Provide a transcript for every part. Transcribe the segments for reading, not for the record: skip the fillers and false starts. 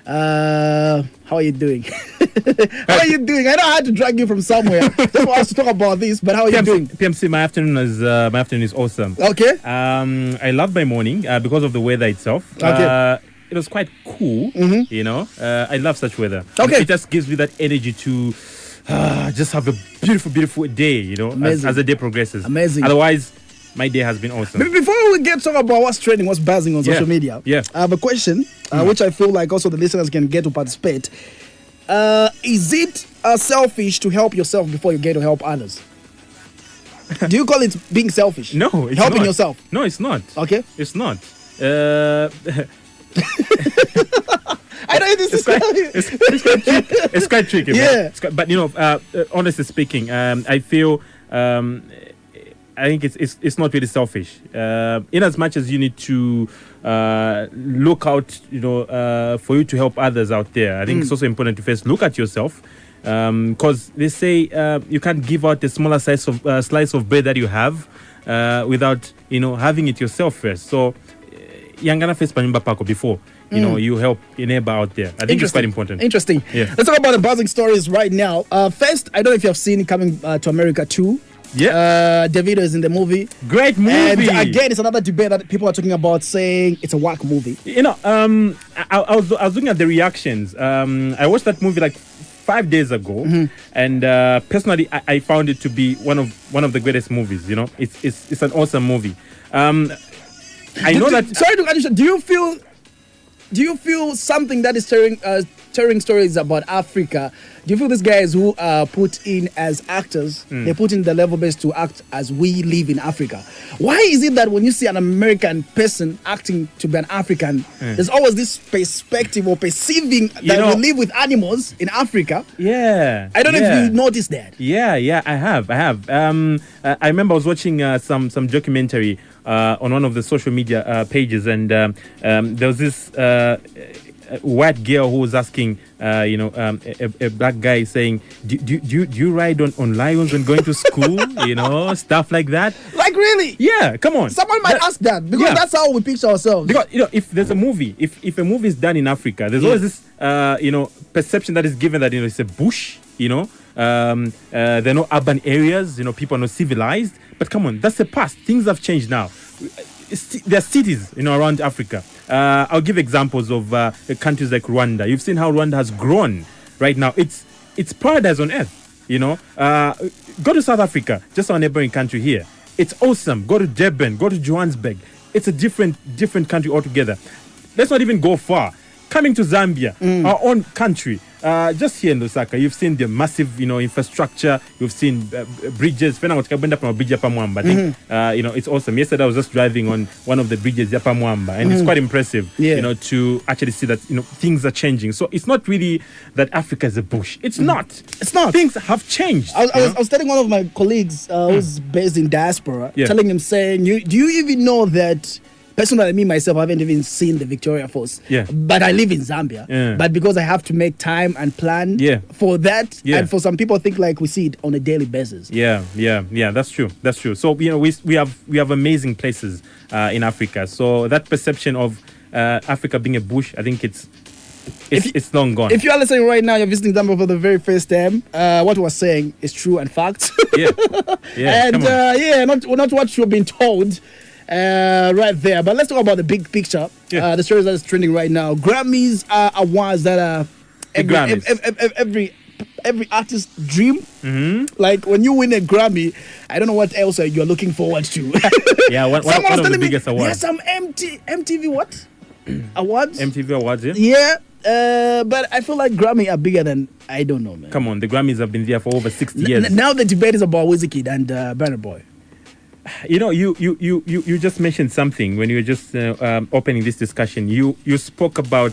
How are you doing? How are you doing? I know I had to drag you from somewhere just for us to talk about this, but how are you doing? PMC, my afternoon is awesome. Okay. I love my morning because of the weather itself. Okay. It was quite cool, I love such weather. Okay. It just gives me that energy to just have a beautiful day, as the day progresses. Amazing. Otherwise, my day has been awesome. Before we get to talk about what's trending, what's buzzing on social media, I have a question, which I feel like also the listeners can get to participate. Is it selfish to help yourself before you get to help others? Do you call it being selfish? No, it's helping not. yourself. No, it's not. Okay. It's not. I know this it's quite tricky. Yeah. But honestly speaking, I feel I think it's not really selfish. In as much as you need to look out, for you to help others out there. I think it's also important to first look at yourself, because they say you can't give out the smaller slice of bread that you have without having it yourself first. So Yangana face panimba pako before you help your neighbor out there. I think it's quite important. Interesting. Yeah. Let's talk about the buzzing stories right now. First, I don't know if you have seen Coming to America 2. Yeah. Davido is in the movie. Great movie. And again, it's another debate that people are talking about, saying it's a whack movie. I was looking at the reactions. I watched that movie like 5 days ago, and personally, I found it to be one of the greatest movies. It's an awesome movie. I know that. Sorry to interrupt. Do you feel something that is telling stories about Africa? Do you feel these guys who are put in as actors, they put in the level base to act as we live in Africa? Why is it that when you see an American person acting to be an African, there's always this perspective or perceiving that we live with animals in Africa? Yeah. I don't know if you noticed that. Yeah, I have. I remember I was watching some documentary on one of the social media pages, and there was this white girl who was asking, a black guy saying, do you ride on lions when going to school? Stuff like that. Like, really? Yeah, come on. Someone might ask that, because that's how we picture ourselves. Because if there's a movie, if a movie is done in Africa, there's always this perception that is given that it's a bush. There are no urban areas. People are not civilized. But come on, that's the past. Things have changed now. There are cities, around Africa. I'll give examples of countries like Rwanda. You've seen how Rwanda has grown right now. It's paradise on earth. Go to South Africa, just our neighboring country here. It's awesome. Go to Durban. Go to Johannesburg. It's a different country altogether. Let's not even go far. Coming to Zambia, our own country. Just here in Lusaka, you've seen the massive, infrastructure. You've seen bridges. I think, it's awesome. Yesterday, I was just driving on one of the bridges, Yapamwamba, and it's quite impressive, to actually see that, things are changing. So it's not really that Africa is a bush. It's not. It's not. Things have changed. I was telling one of my colleagues who's based in diaspora, telling him, saying, do you even know that... Personally, me, myself, I haven't even seen the Victoria Falls. Yeah. But I live in Zambia. Yeah. But because I have to make time and plan for that, and for some people think like we see it on a daily basis. Yeah, that's true. So, we have amazing places in Africa. So that perception of Africa being a bush, I think it's long gone. If you are listening right now, you're visiting Zambia for the very first time, what we're saying is true and fact. And not what you've been told. Right there, but let's talk about the big picture. The stories that is trending right now. Grammys are awards that are every artist's dream. Like when you win a Grammy, I don't know what else you're looking forward to. One of the biggest awards. There's some MTV what awards? MTV awards, but I feel like Grammy are bigger than, I don't know, man. Come on, the Grammys have been there for over 60 years. Now the debate is about WizKid and Burna Boy. You just mentioned something when you were just opening this discussion. You spoke about,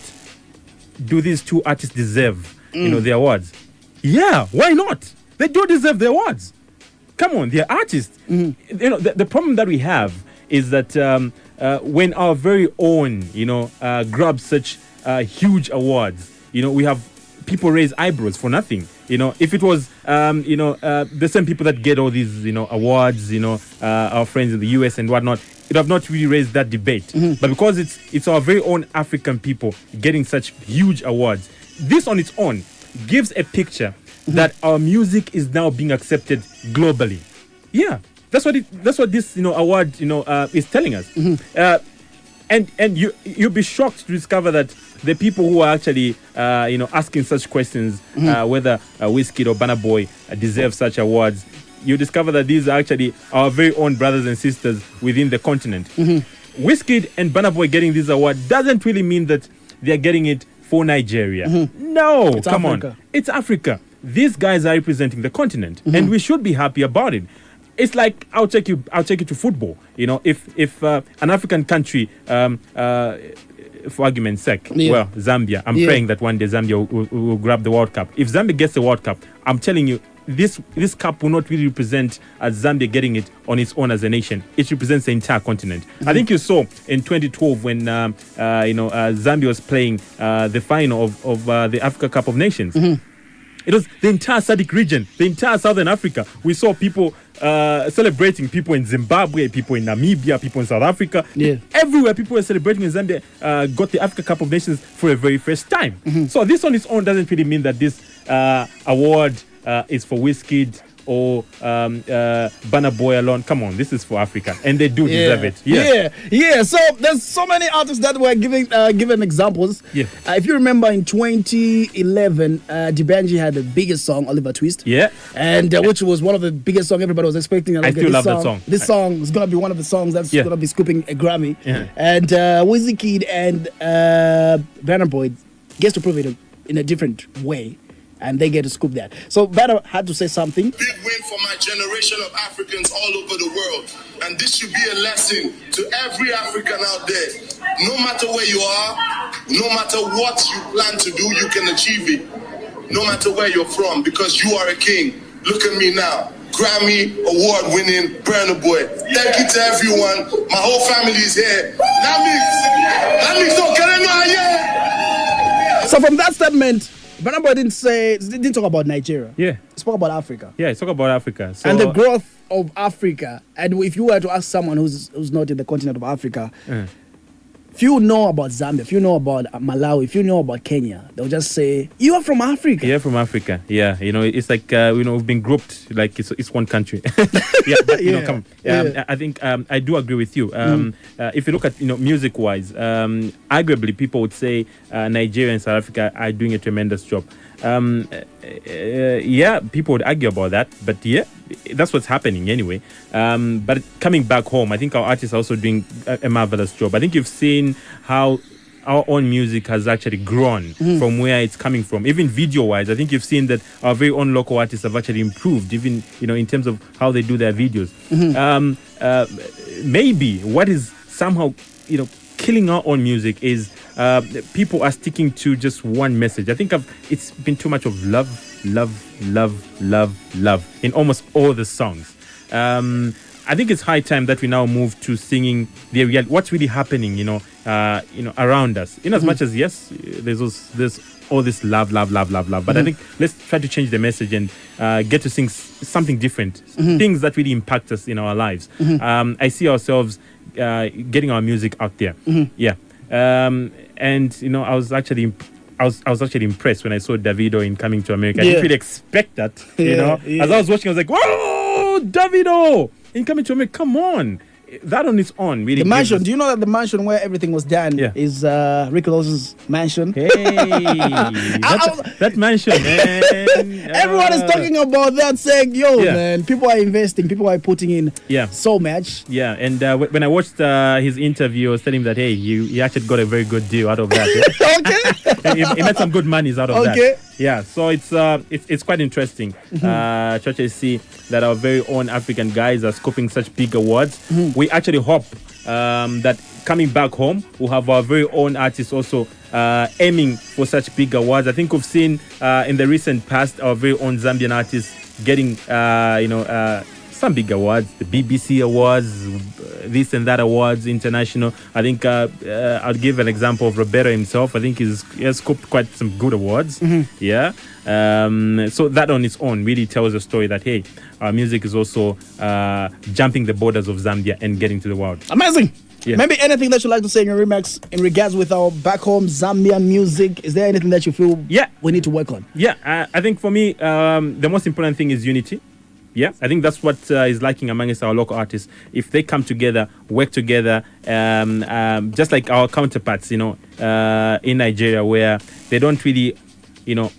do these two artists deserve the awards? Yeah, why not? They do deserve the awards. Come on, they're artists. The problem that we have is that when our very own grab such huge awards, we have people raise eyebrows for nothing. If it was, the same people that get all these, awards, our friends in the US and whatnot, it have not really raised that debate. But because it's our very own African people getting such huge awards, this on its own gives a picture that our music is now being accepted globally. Yeah, that's what this award is telling us. And you'll be shocked to discover that the people who are actually asking such questions, whether WizKid or Burna Boy deserve such awards, you discover that these are actually our very own brothers and sisters within the continent. WizKid and Burna Boy getting this award doesn't really mean that they're getting it for Nigeria. No, it's come Africa. on. It's Africa. These guys are representing the continent, and we should be happy about it. It's like I'll take you to football. If an African country, for argument's sake, well, Zambia. I'm praying that one day Zambia will grab the World Cup. If Zambia gets the World Cup, I'm telling you, this cup will not really represent Zambia getting it on its own as a nation. It represents the entire continent. I think you saw in 2012 when Zambia was playing the final of the Africa Cup of Nations. It was the entire SADC region, the entire Southern Africa. We saw people celebrating, people in Zimbabwe, people in Namibia, people in South Africa. Everywhere people were celebrating in Zambia got the Africa Cup of Nations for the very first time. So this on its own doesn't really mean that this award is for WizKid or Burna Boy alone. Come on, this is for Africa, and they do deserve it. Yeah. So there's so many artists that were given examples. If you remember in 2011, D'banj had the biggest song, Oliver Twist. And which was one of the biggest songs everybody was expecting. I still love that song. This song is gonna be one of the songs that's gonna be scooping a Grammy. And WizKid and Burna Boy gets to prove it in a different way. And they get to scoop that. So Burna had to say something. Big win for my generation of Africans all over the world. And this should be a lesson to every African out there. No matter where you are, no matter what you plan to do, you can achieve it. No matter where you're from, because you are a king. Look at me now. Grammy award-winning Burna Boy. Thank you to everyone. My whole family is here. So from that statement, Burna Boy didn't talk about Nigeria. He spoke about Africa. He spoke about Africa. So, and the growth of Africa. And if you were to ask someone who's not in the continent of Africa, if you know about Zambia, if you know about Malawi, if you know about Kenya, they'll just say, you are from Africa. You're from Africa. Yeah. It's like, we've been grouped like it's one country. I think I do agree with you. If you look at, music-wise, arguably people would say Nigeria and South Africa are doing a tremendous job. People would argue about that, but that's what's happening anyway. But coming back home, I think our artists are also doing a marvelous job. I think you've seen how our own music has actually grown from where it's coming from. Even video-wise, I think you've seen that our very own local artists have actually improved, even in terms of how they do their videos. Maybe what is somehow killing our own music is people are sticking to just one message. I think it's been too much of love in almost all the songs. I think it's high time that we now move to singing the reality, what's really happening, around us. In as much as there's all this love. But I think let's try to change the message and get to sing something different, things that really impact us in our lives. I see ourselves getting our music out there. And I was actually impressed when I saw Davido in Coming to America. I didn't really expect that. As I was watching, I was like, "Whoa, Davido in Coming to America! Come on!" That on its own really. The mansion. Do you know that the mansion where everything was done is Rick Ross's mansion? Hey, that mansion, man. Everyone is talking about that, saying, man, people are investing, people are putting in so much. And when I watched his interview, I was telling him that, hey, he actually got a very good deal out of that. He made some good monies out of that. So it's quite interesting to actually see that our very own African guys are scoping such big awards. We actually hope that coming back home, we'll have our very own artists also aiming for such big awards. I think we've seen in the recent past our very own Zambian artists getting some big awards, the BBC awards, this and that awards, international. I think I'll give an example of Roberto himself. I think he has scooped quite some good awards. Yeah. So that on its own really tells a story that, hey, our music is also jumping the borders of Zambia and getting to the world. Amazing. Yeah. Maybe anything that you'd like to say in your remarks in regards with our back home Zambian music? Is there anything that you feel we need to work on? Yeah, I think for me, the most important thing is unity. Yeah, I think that's what is lacking amongst our local artists. If they come together, work together, just like our counterparts, in Nigeria, where they don't really,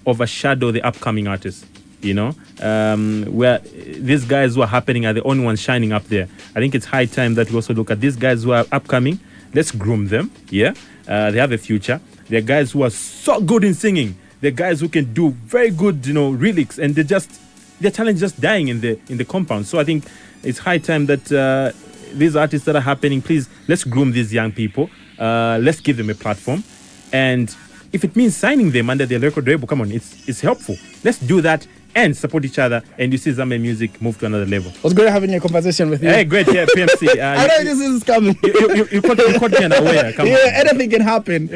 overshadow the upcoming artists. Where these guys who are happening are the only ones shining up there. I think it's high time that we also look at these guys who are upcoming. Let's groom them. Yeah, they have a future. They're guys who are so good in singing. They're guys who can do very good, lyrics, and their talent just dying in the compound. So I think it's high time that these artists that are happening, please, let's groom these young people. Let's give them a platform, and if it means signing them under their record label, come on, it's helpful. Let's do that and support each other, and you see Zambian music move to another level. It was great having a conversation with you. Hey, great, yeah, PMC. I know this is coming. You caught me unaware. Come on. Anything can happen. Yeah.